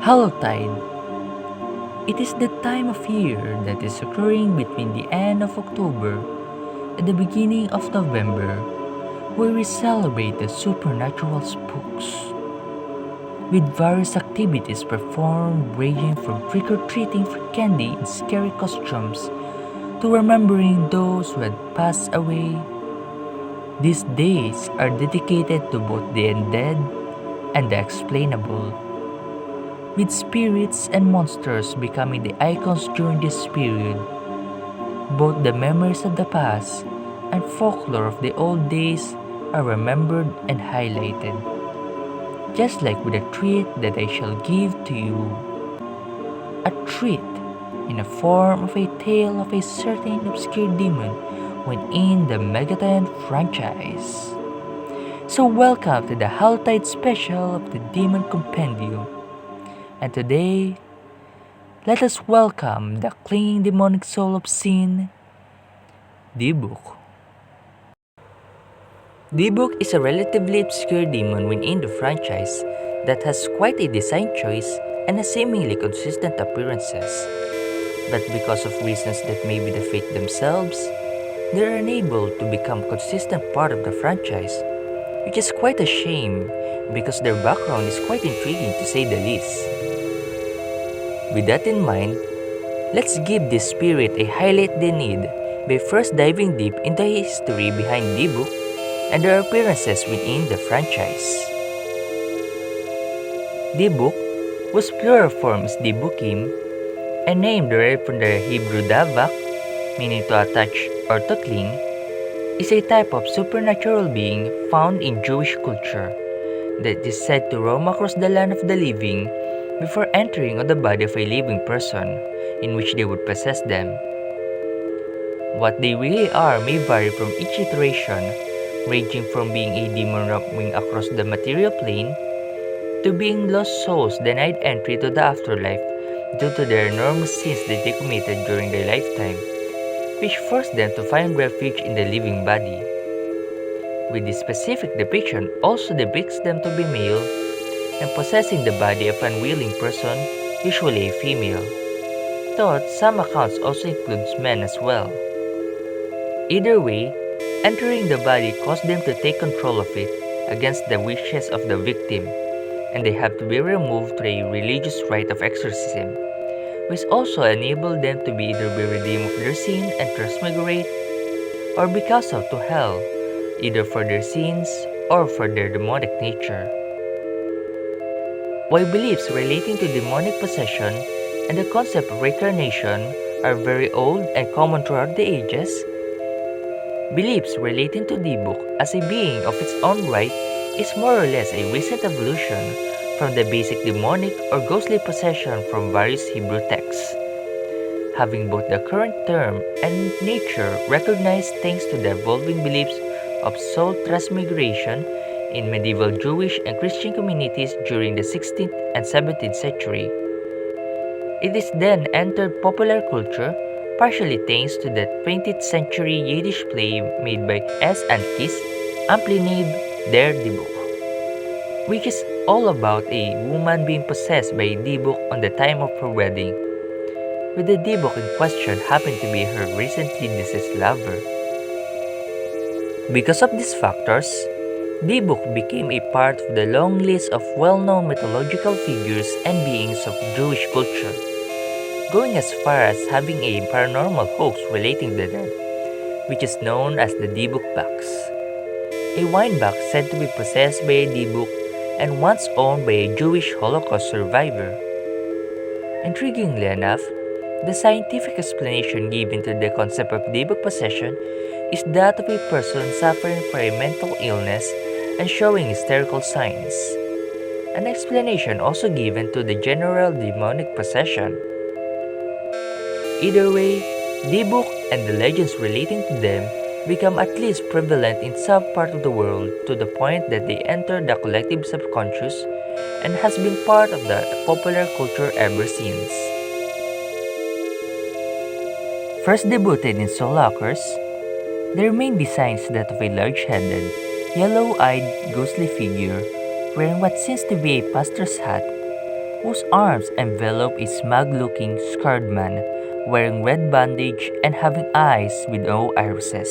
Hallowtide. It is the time of year that is occurring between the end of October and the beginning of November, where we celebrate the supernatural spooks, with various activities performed ranging from trick-or-treating for candy in scary costumes to remembering those who had passed away. These days are dedicated to both the undead and the explainable, with spirits and monsters becoming the icons during this period. Both the memories of the past and folklore of the old days are remembered and highlighted, just like with a treat that I shall give to you. A treat in the form of a tale of a certain obscure demon within the Megaton franchise. So welcome to the Hallowtide special of the Demon Compendium. And today, let us welcome the clinging demonic soul of sin, Dybbuk. Dybbuk is a relatively obscure demon within the franchise that has quite a design choice and has seemingly consistent appearances. But because of reasons that may be the fate themselves, they are unable to become a consistent part of the franchise, which is quite a shame because their background is quite intriguing to say the least. With that in mind, let's give this spirit a highlight they need by first diving deep into the history behind Dybbuk and their appearances within the franchise. Dybbuk, whose plural form is Dybbukim, a name derived from the Hebrew davak, meaning to attach or to cling, is a type of supernatural being found in Jewish culture that is said to roam across the land of the living before entering on the body of a living person, in which they would possess them. What they really are may vary from each iteration, ranging from being a demon roaming across the material plane to being lost souls denied entry to the afterlife due to their enormous sins that they committed during their lifetime, which forced them to find refuge in the living body. With this specific depiction also depicts them to be male and possessing the body of an unwilling person, usually a female, though some accounts also includes men as well. Either way, entering the body caused them to take control of it against the wishes of the victim, and they have to be removed through a religious rite of exorcism, which also enabled them to be either be redeemed of their sin and transmigrate, or be cast out to hell, either for their sins or for their demonic nature. While beliefs relating to demonic possession and the concept of reincarnation are very old and common throughout the ages, beliefs relating to Dybbuk as a being of its own right is more or less a recent evolution from the basic demonic or ghostly possession from various Hebrew texts, having both the current term and nature recognized thanks to the evolving beliefs of soul transmigration in medieval Jewish and Christian communities during the 16th and 17th century. It is then entered popular culture, partially thanks to the 20th century Yiddish play made by S. Ankis, aptly named Der Dybbuk, which is all about a woman being possessed by a Dybbuk on the time of her wedding, with the Dybbuk in question happened to be her recently deceased lover. Because of these factors, Dybbuk became a part of the long list of well-known mythological figures and beings of Jewish culture, going as far as having a paranormal hoax relating to them, which is known as the Dybbuk box. A wine box said to be possessed by a Dybbuk and once owned by a Jewish Holocaust survivor. Intriguingly enough, the scientific explanation given to the concept of Dybbuk possession is that of a person suffering from a mental illness and showing hysterical signs. An explanation also given to the general demonic possession. Either way, Dybbuk and the legends relating to them become at least prevalent in some part of the world to the point that they enter the collective subconscious and has been part of the popular culture ever since. First debuted in Schoolworks, their main design is that of a large-headed, yellow-eyed ghostly figure wearing what seems to be a pastor's hat, whose arms envelop a smug-looking scarred man, wearing red bandage and having eyes with no irises.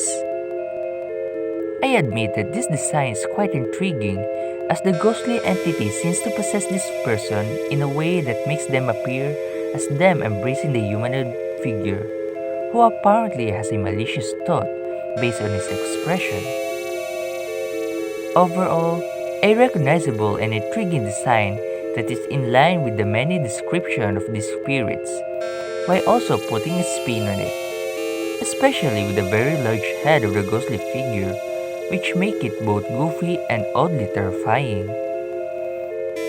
I admit that this design is quite intriguing, as the ghostly entity seems to possess this person in a way that makes them appear as them embracing the humanoid figure, who apparently has a malicious thought based on his expression. Overall, a recognizable and intriguing design that is in line with the many descriptions of these spirits, while also putting a spin on it, especially with the very large head of the ghostly figure, which make it both goofy and oddly terrifying.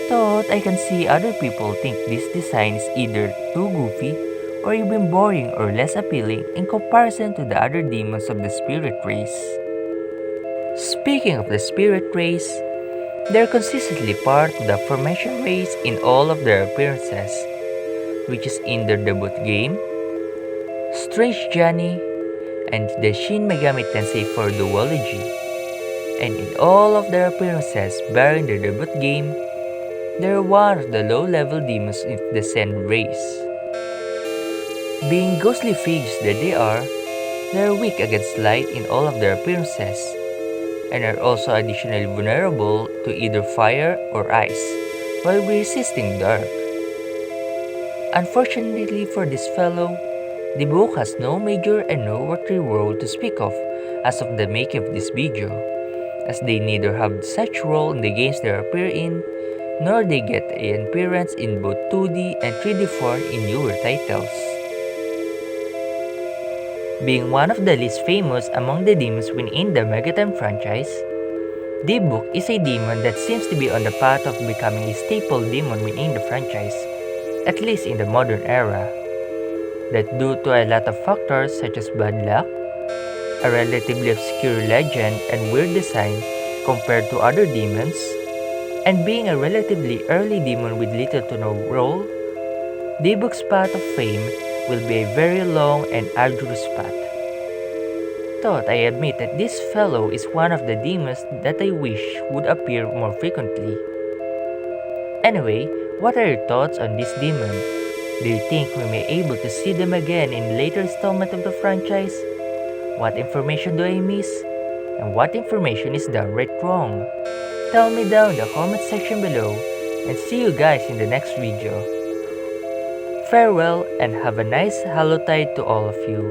Thought I can see other people think this design is either too goofy or even boring or less appealing in comparison to the other demons of the spirit race. Speaking of the spirit race, they're consistently part of the formation race in all of their appearances, which is in their debut game, Strange Journey, and the Shin Megami Tensei 4 duology. And in all of their appearances barring their debut game, they're one of the low-level demons in the Zen race. Being ghostly figures that they're weak against light in all of their appearances, and are also additionally vulnerable to either fire or ice, while resisting dark. Unfortunately for this fellow, Dybbuk has no major and noteworthy role to speak of as of the making of this video, as they neither have such role in the games they appear in, nor they get an appearance in both 2D and 3D form in newer titles. Being one of the least famous among the demons within the Megatime franchise, Dybbuk is a demon that seems to be on the path of becoming a staple demon within the franchise, at least in the modern era. That due to a lot of factors such as bad luck, a relatively obscure legend and weird design compared to other demons, and being a relatively early demon with little to no role, Dybbuk's path of fame will be a very long and arduous path. Thought I admit that this fellow is one of the demons that I wish would appear more frequently. Anyway, what are your thoughts on this demon? Do you think we may be able to see them again in later installment of the franchise? What information do I miss? And what information is downright wrong? Tell me down in the comment section below, and see you guys in the next video. Farewell and have a nice Hallowtide to all of you.